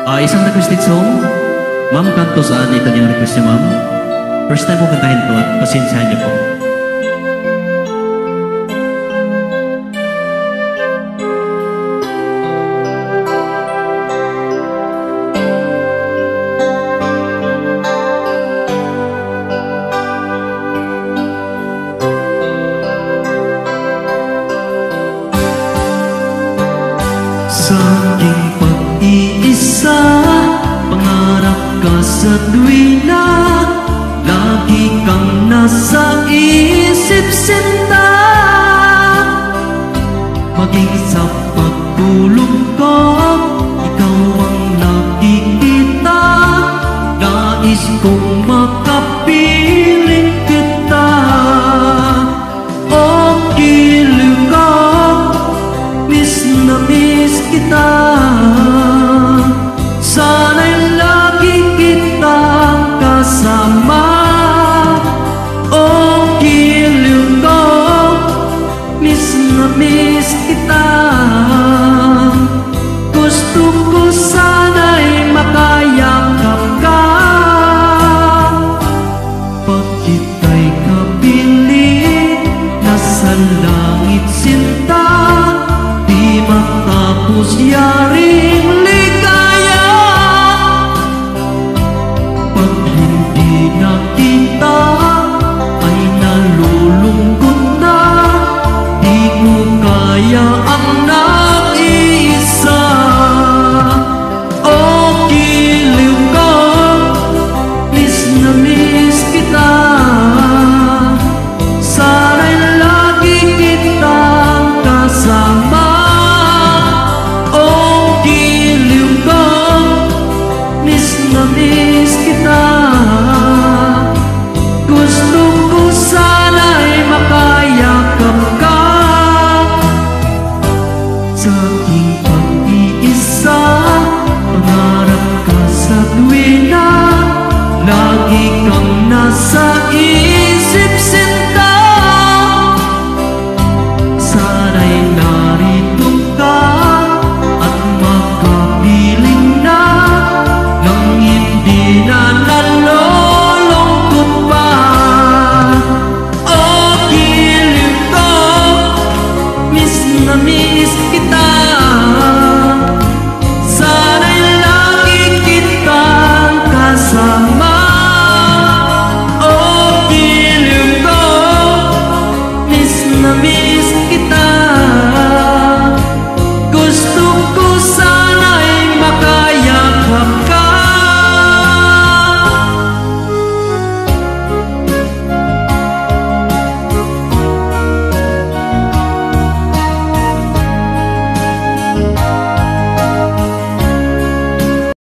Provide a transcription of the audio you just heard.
Isang requested song. Ma'am, kanto saan ito niyang request niya, ma'am? First time ko kantahin to at pasensyahan niyo po. Sa aking pag-iisa, pangarap ka sa tuwina, lagi kang nasa isip sinta. Maging sa pagtulog ko, ikaw ang nakikita. Nais kong makapiling kita. O giliw ko, miss na miss kita. Sana'y lagi kitang kasama. O giliw ko, miss na miss kita. Gusto ko sana'y makayakap ka. Pag kita'y kapiling, nasa langit sinta, di matapos yari